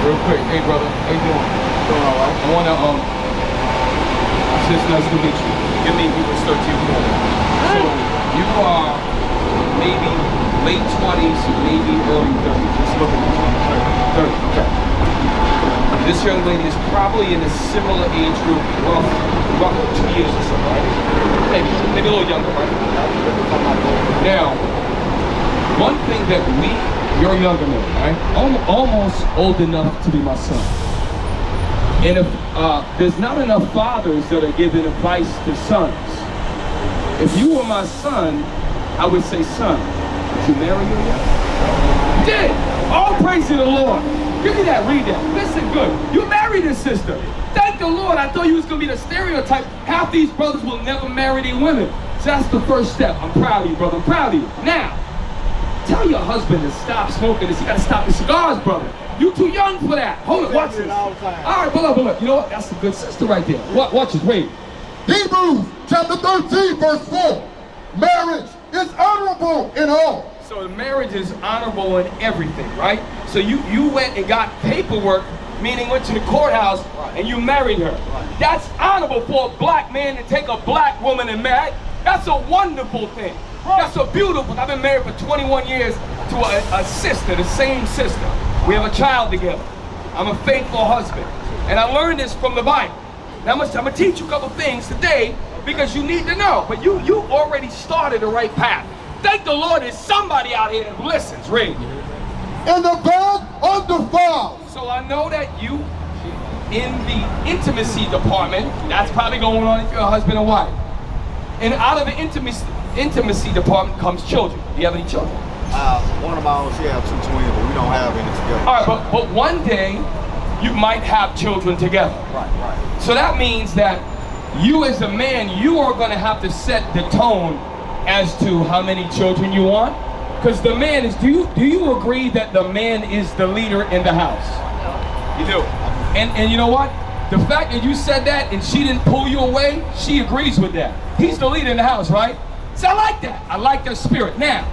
Real quick, hey brother, how you doing? Doing all right. I wanna it's nice to meet you. Give me Hebrews 13:4. So you are maybe late 20s, maybe early 30s. Let's look at this one. 30, okay. This young lady is probably in a similar age group, rough 2 years or so, right? Maybe a little younger, right? Now, one thing that you're younger than me, right? Almost old enough to be my son. And if there's not enough fathers that are giving advice to sons, if you were my son, I would say, son, did you marry her yet? You did. All praise to the Lord. Give me that, read that. Listen good. You married his sister. Thank the Lord. I thought you was going to be the stereotype. Half these brothers will never marry their women. So that's the first step. I'm proud of you, brother. I'm proud of you. Now, tell your husband to stop smoking this. You got to stop the cigars, brother. You too young for that. Hold it, watch this. All right, hold up. You know what? That's a good sister right there. Watch this, wait. Hebrews chapter 13, verse 4. Marriage is honorable in all. So the marriage is honorable in everything, right? So you went and got paperwork, meaning went to the courthouse, and you married her. That's honorable for a black man to take a black woman and marry. That's a wonderful thing. That's a beautiful. I've been married for 21 years to a sister, the same sister. We have a child together. I'm a faithful husband. And I learned this from the Bible. Now I'm gonna teach you a couple things today because you need to know. But you already started the right path. Thank the Lord there's somebody out here that listens. Read. In the bed undefiled. So I know that you, in the intimacy department, that's probably going on if you're a husband and wife. And out of the intimacy department comes children. Do you have any children? One of my own, she has 2 twins, but we don't have any together. All right, but one day you might have children together. Right. So that means that you as a man, you are going to have to set the tone as to how many children you want. Because the man is, do you agree that the man is the leader in the house? You do. And you know what? The fact that you said that and she didn't pull you away, she agrees with that. He's the leader in the house, right? So I like that. I like that spirit. Now,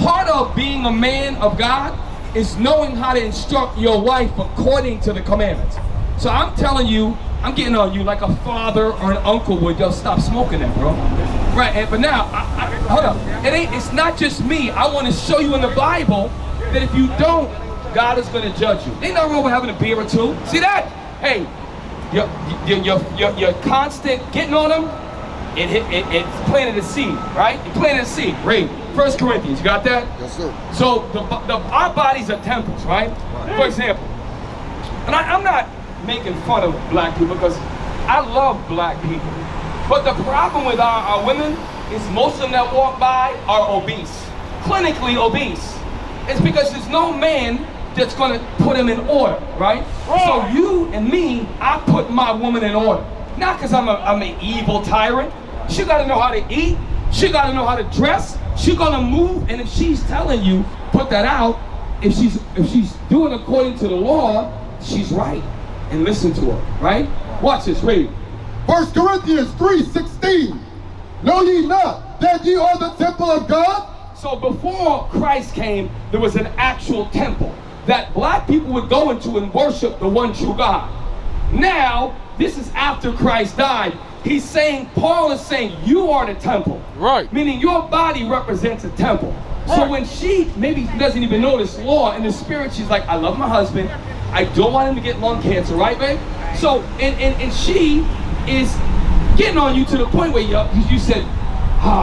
part of being a man of God is knowing how to instruct your wife according to the commandments. So I'm telling you, I'm getting on you like a father or an uncle would. Yo, stop smoking that, bro. Right, but now, hold up. It's not just me. I want to show you in the Bible that if you don't, God is going to judge you. Ain't nothing wrong with having a beer or two. See that? Hey, you're constant getting on them. It's planting a seed, right? You planted a seed. Read 1 Corinthians. You got that? Yes, sir. So our bodies are temples, right? For example, and I'm not making fun of black people because I love black people. But the problem with our women is most of them that walk by are obese, clinically obese. It's because there's no man that's going to put them in order, right? So you and me, I put my woman in order. Not because I'm an evil tyrant. She got to know how to eat. She got to know how to dress. She going to move. And if she's telling you, put that out, if she's doing according to the law, she's right. And listen to her, right? Watch this, read. 1 Corinthians 3:16. Know ye not that ye are the temple of God? So before Christ came, there was an actual temple that black people would go into and worship the one true God. Now, this is after Christ died. Paul is saying, you are the temple. Right. Meaning your body represents a temple. So when she maybe doesn't even know this law, in the spirit, she's like, I love my husband. I don't want him to get lung cancer, right, babe? So, and she is getting on you to the point where you said,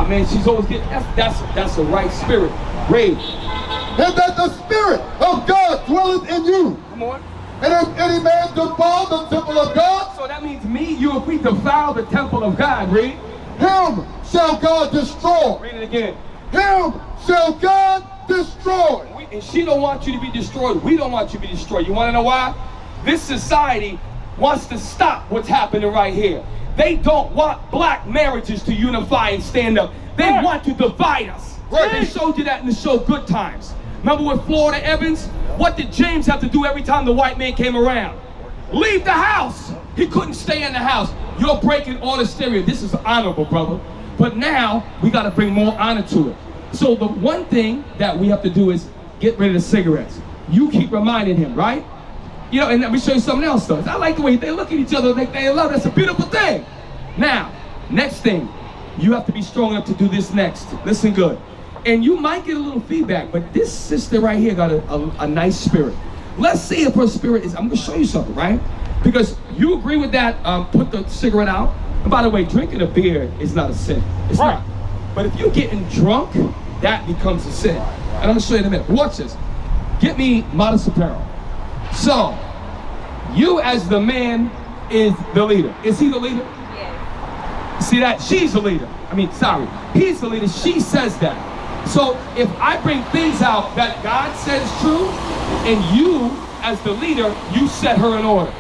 man, she's always getting, that's the right spirit. Rage. And that the Spirit of God dwelleth in you. Come on. And if any man defile the temple of God, so that means if we defile the temple of God, read. Him shall God destroy. Read it again. Him shall God destroy. And she don't want you to be destroyed. We don't want you to be destroyed. You want to know why? This society wants to stop what's happening right here. They don't want black marriages to unify and stand up. They want to divide us. Right. They showed you that in the show Good Times. Remember with Florida Evans? What did James have to do every time the white man came around? Leave the house. He couldn't stay in the house. You're breaking all the stereo. This is honorable, brother. But now we got to bring more honor to it. So the one thing that we have to do is get rid of the cigarettes. You keep reminding him, right? You know, and let me show you something else though. I like the way they look at each other, they love. That's a beautiful thing. Now, next thing, you have to be strong enough to do this next. Listen good. And you might get a little feedback, but this sister right here got a nice spirit. Let's see if her spirit is, I'm gonna show you something, right? Because you agree with that, put the cigarette out. And by the way, drinking a beer is not a sin. It's not. But if you're getting drunk, that becomes a sin. And I'm gonna show you in a minute. Watch this. Get me modest apparel. So, you as the man is the leader. Is he the leader? Yes. See that? She's the leader. I mean, sorry. He's the leader. She says that. So, if I bring things out that God says is true, and you as the leader, you set her in order.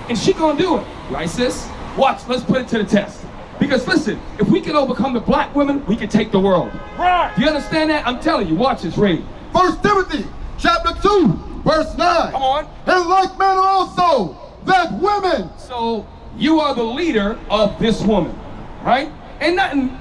And she gonna do it. Right, sis? Watch, let's put it to the test. Because listen, if we can overcome the black women, we can take the world. Right. Do you understand that? I'm telling you, watch this, read. 1 Timothy chapter 2, verse 9. Come on. In like manner also, that women. So, you are the leader of this woman, right? And nothing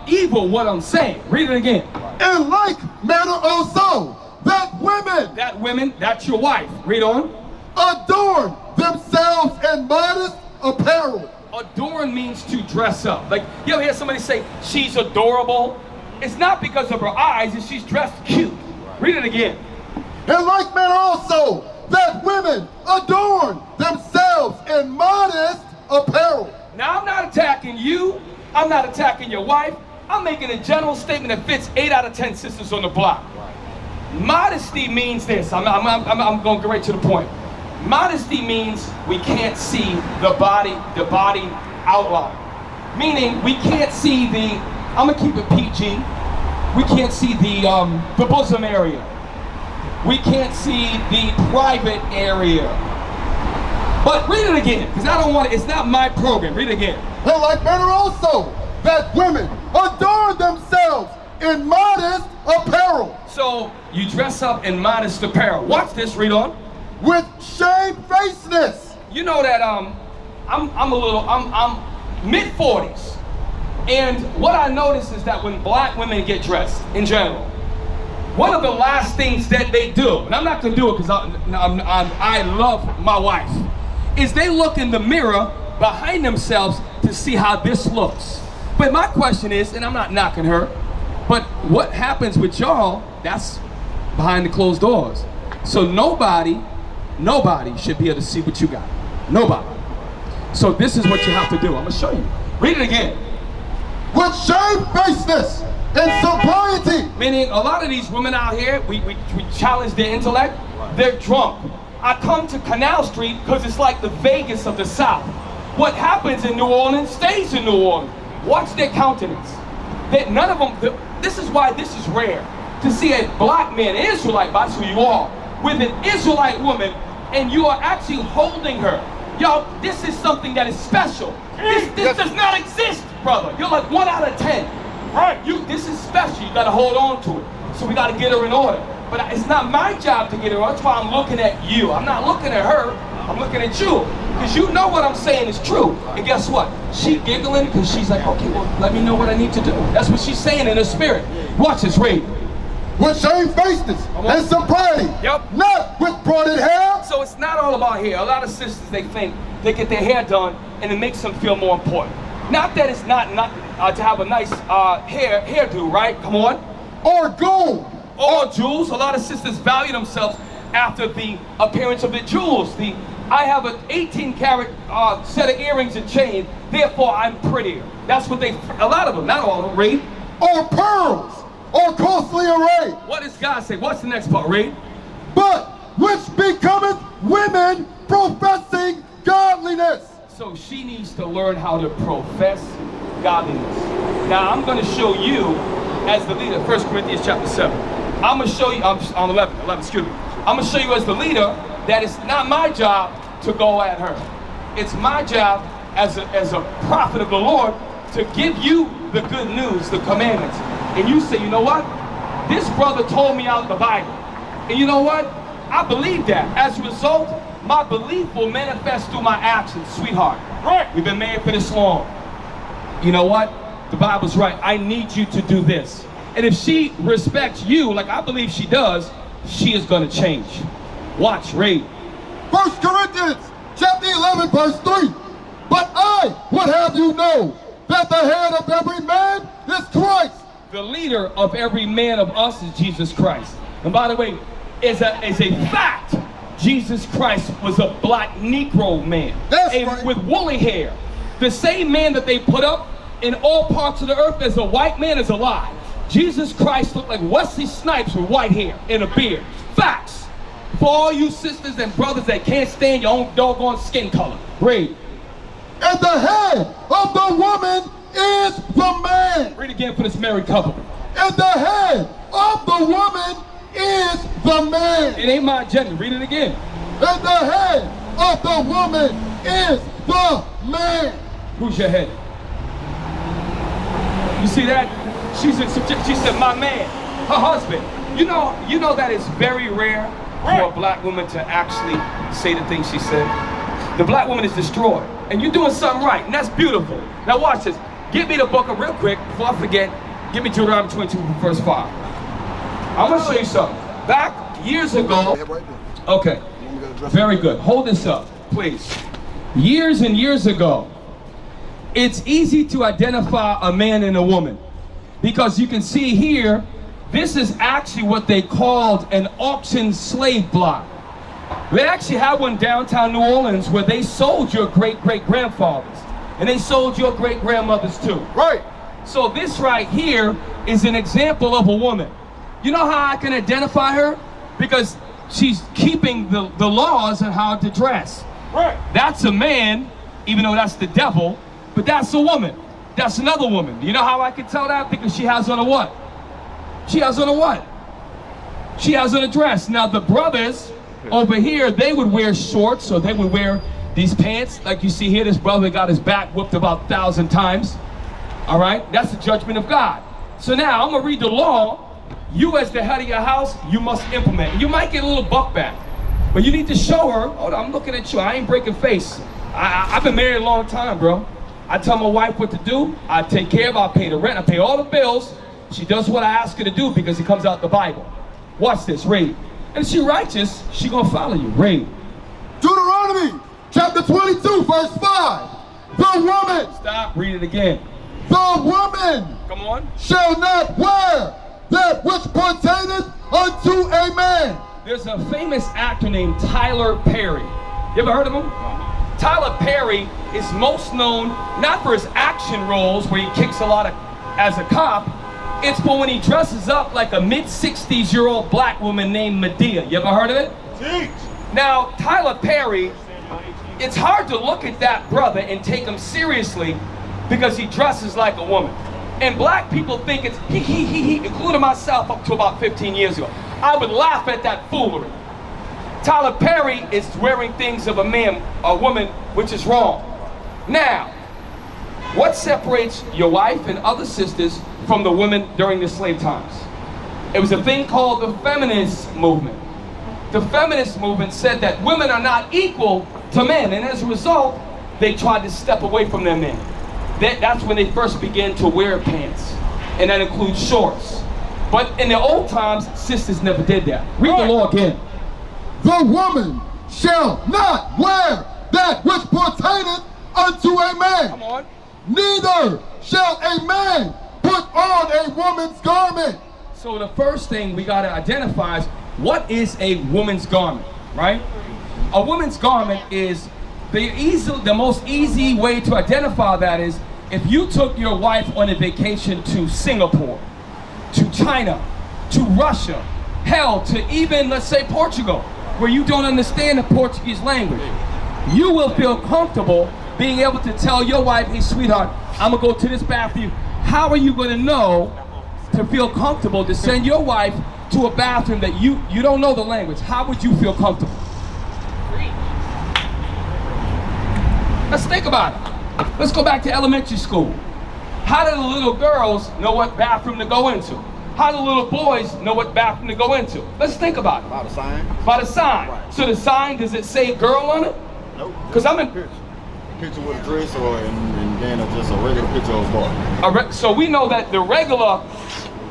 evil what I'm saying. Read it again. In like manner also, that women. That women, that's your wife. Read on. Adorn themselves in modest apparel. Adorn means to dress up. Like, you ever hear somebody say, she's adorable? It's not because of her eyes, it's she's dressed cute. Read it again. In like manner also, that women adorn themselves in modest apparel. Now, I'm not attacking you. I'm not attacking your wife. I'm making a general statement that fits 8 out of 10 sisters on the block. Modesty means this. I'm going to get right to the point. Modesty means we can't see the body outline. Meaning we can't see the, I'm gonna keep it PG. We can't see the bosom area. We can't see the private area. But read it again, because I don't want it, it's not my program. Read it again. In like manner also, that women adorn themselves in modest apparel. So you dress up in modest apparel. Watch this, read on. With shamefacedness. You know that I'm mid-40s, and what I notice is that when black women get dressed in general, one of the last things that they do, and I'm not gonna do it because I love my wife, is they look in the mirror behind themselves to see how this looks. But my question is, and I'm not knocking her, but what happens with y'all, that's behind the closed doors. So nobody should be able to see what you got. Nobody. So this is what you have to do. I'm gonna show you. Read it again. With shamefacedness and sobriety. Meaning a lot of these women out here, we challenge their intellect. They're drunk. I come to Canal Street because it's like the Vegas of the South. What happens in New Orleans stays in New Orleans. Watch their countenance. None of them, this is why this is rare. To see a black man, Israelite, that's who you are, with an Israelite woman, and you are actually holding her. Y'all, this is something that is special. This does not exist, brother. You're like 1 out of 10. Right. This is special. You gotta hold on to it. So we gotta get her in order. But it's not my job to get her. That's why I'm looking at you. I'm not looking at her. I'm looking at you. Because you know what I'm saying is true. And guess what? She giggling because she's like, okay, well, let me know what I need to do. That's what she's saying in her spirit. Watch this, read. With shamefacedness and sobriety. Yep. Not with braided hair. So it's not all about hair. A lot of sisters, they think they get their hair done and it makes them feel more important. Not that it's not to have a nice hairdo, right? Come on. Or gold. Or jewels. A lot of sisters value themselves after the appearance of the jewels. I have an 18-karat set of earrings and chain, therefore I'm prettier. That's what a lot of them, not all of them, read. Or pearls. Or costly array. What does God say? What's the next part, read? But which becometh women professing godliness. So she needs to learn how to profess godliness. Now I'm going to show you as the leader, 1 Corinthians chapter 7. I'm going to show you, I'm 11, excuse me. I'm going to show you as the leader that it's not my job to go at her. It's my job as a prophet of the Lord to give you the good news, the commandments. And you say, you know what? This brother told me out the Bible. And you know what? I believe that. As a result, my belief will manifest through my actions, sweetheart. Right. We've been married for this long. You know what? The Bible's right. I need you to do this. And if she respects you, like I believe she does, she is going to change. Watch, read. 1 Corinthians Corinthians chapter 11, verse 3. But I would have you know that the head of every man is Christ. The leader of every man of us is Jesus Christ. And by the way, is a fact, Jesus Christ was a black Negro man. That's right. With woolly hair. The same man that they put up in all parts of the earth as a white man is a lie. Jesus Christ looked like Wesley Snipes with white hair and a beard. Facts. For all you sisters and brothers that can't stand your own doggone skin color. Read. And the head of the woman is the man. Read again for this married couple. And the head of the woman is the man. It ain't my agenda. Read it again. And the head of the woman is the man. Who's your head? You see that? She said, my man, her husband. You know that it's very rare for a black woman to actually say the things she said. The black woman is destroyed. And you're doing something right, and that's beautiful. Now watch this. Get me the book of real quick, before I forget. Give me Deuteronomy 22, verse 5. I'm gonna show you something. Back years ago. Okay, very good. Hold this up, please. Years and years ago, it's easy to identify a man and a woman. Because you can see here, this is actually what they called an auction slave block. They actually had one downtown New Orleans where they sold your great-great-grandfathers. And they sold your great-grandmothers too. Right. So this right here is an example of a woman. You know how I can identify her? Because she's keeping the laws on how to dress. Right. That's a man, even though that's the devil, but that's a woman. That's another woman. You know how I can tell that? Because she has on a what? She has on a what? She has on a dress. Now the brothers over here, they would wear shorts, or they would wear these pants. Like you see here, this brother got his back whooped about 1,000 times. All right? That's the judgment of God. So now I'm gonna read the law. You as the head of your house, you must implement. You might get a little buck back, but you need to show her, oh, I'm looking at you, I ain't breaking face. I've been married a long time, bro. I tell my wife what to do, I take care of her, I pay the rent, I pay all the bills. She does what I ask her to do because it comes out the Bible. Watch this, read. And if she righteous, she gonna follow you, read. Deuteronomy chapter 22, verse 5. The woman. Stop, read it again. The woman. Come on. Shall not wear that which pertaineth unto a man. There's a famous actor named Tyler Perry. You ever heard of him? Tyler Perry is most known not for his action roles where he kicks a lot of as a cop. It's for when he dresses up like a mid-60s-year-old black woman named Medea. You ever heard of it? Teach. Now, Tyler Perry, it's hard to look at that brother and take him seriously because he dresses like a woman. And black people think it's he, including myself up to about 15 years ago. I would laugh at that foolery. Tyler Perry is wearing things of a man, a woman, which is wrong. Now, what separates your wife and other sisters from the women during the slave times? It was a thing called the feminist movement. The feminist movement said that women are not equal to men, and as a result, they tried to step away from their men. That's when they first began to wear pants, and that includes shorts. But in the old times, sisters never did that. Read the law again. The woman shall not wear that which pertaineth unto a man. Come on. Neither shall a man put on a woman's garment. So the first thing we got to identify is what is a woman's garment, right? A woman's garment is the most easy way to identify that is if you took your wife on a vacation to Singapore, to China, to Russia, hell, to even, let's say, Portugal, where you don't understand the Portuguese language, you will feel comfortable being able to tell your wife, hey, sweetheart, I'm gonna go to this bathroom. How are you gonna know to feel comfortable to send your wife to a bathroom that you don't know the language? How would you feel comfortable? Let's think about it. Let's go back to elementary school. How do the little girls know what bathroom to go into? How do the little boys know what bathroom to go into? Let's think about it. By the sign? By the sign. Right. So the sign, does it say girl on it? Nope. Because I'm in... Picture with a dress and then just a regular picture of a boy. So we know that the regular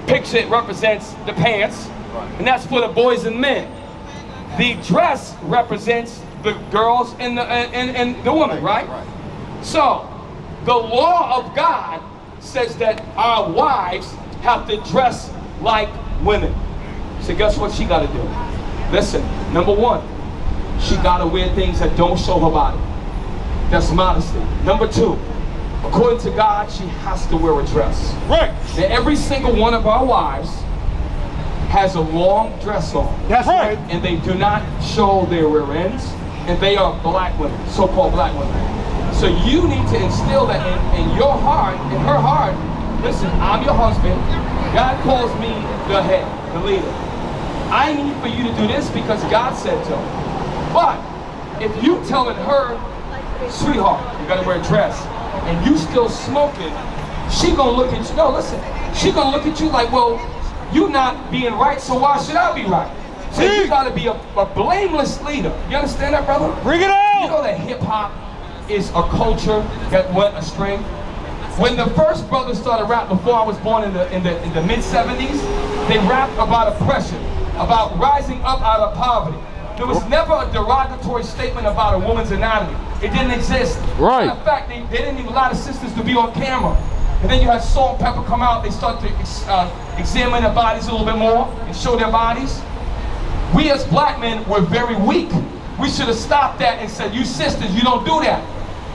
picture represents the pants, Right. and that's for the boys and men. The dress represents the girls and the women, right? So, the law of God says that our wives have to dress like women. So guess what she got to do? Listen, number one, she got to wear things that don't show her body. That's modesty. Number two, according to God, she has to wear a dress. Right. Now, every single one of our wives has a long dress on. That's right. And they do not show their rear ends, and they are black women, so-called black women. So you need to instill that in your heart, in her heart. Listen, I'm your husband. God calls me the head, the leader. I need for you to do this because God said so. But if you telling her, sweetheart, you gotta wear a dress, and you still smoking, she gonna look at you. No, listen, she gonna look at you like, well, you not being right, so why should I be right? So you gotta be a blameless leader. You understand that, brother? Bring it out! You know that hip hop is a culture that went astray. When the first brothers started rap before I was born in the mid-70s, they rapped about oppression, about rising up out of poverty. There was never a derogatory statement about a woman's anatomy. It didn't exist. Right. In fact, they didn't even allow the sisters to be on camera. And then you had Salt and Pepper come out, they start to examine their bodies a little bit more and show their bodies. We as black men were very weak. We should have stopped that and said, you sisters, you don't do that.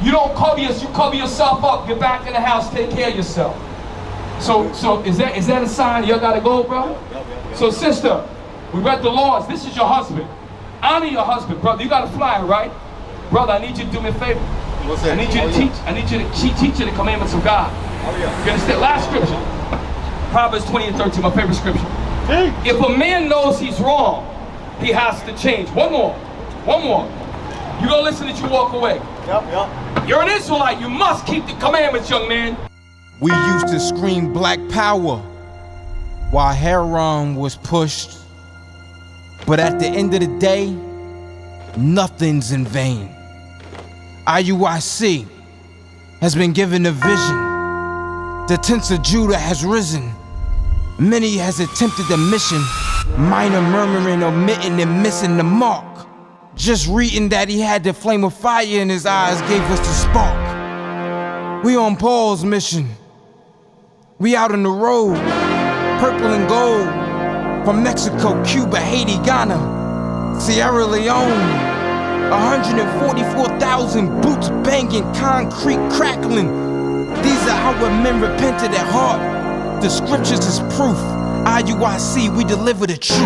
You don't cover us, you cover yourself up. Get back in the house, take care of yourself. So is that a sign y'all gotta go, bro? So sister, we read the laws. This is your husband. Honor your husband, brother. You got a flyer, right? Brother, I need you to do me a favor. What's that? I need you to teach. I need you to teach you the commandments of God. Oh, yeah. You understand? Last scripture. Proverbs 20:13, my favorite scripture. Hey. If a man knows he's wrong, he has to change. One more. You gonna listen as you walk away. Yep. You're an Israelite. You must keep the commandments, young man. We used to scream black power while heroin was pushed. But at the end of the day, nothing's in vain. IUIC has been given a vision. The tents of Judah has risen. Many has attempted the mission. Minor murmuring, omitting, and missing the mark. Just reading that he had the flame of fire in his eyes gave us the spark. We on Paul's mission. We out on the road, purple and gold. From Mexico, Cuba, Haiti, Ghana, Sierra Leone. 144,000 boots banging, concrete crackling. These are our men repented at heart. The scriptures is proof. IUIC, we deliver the truth.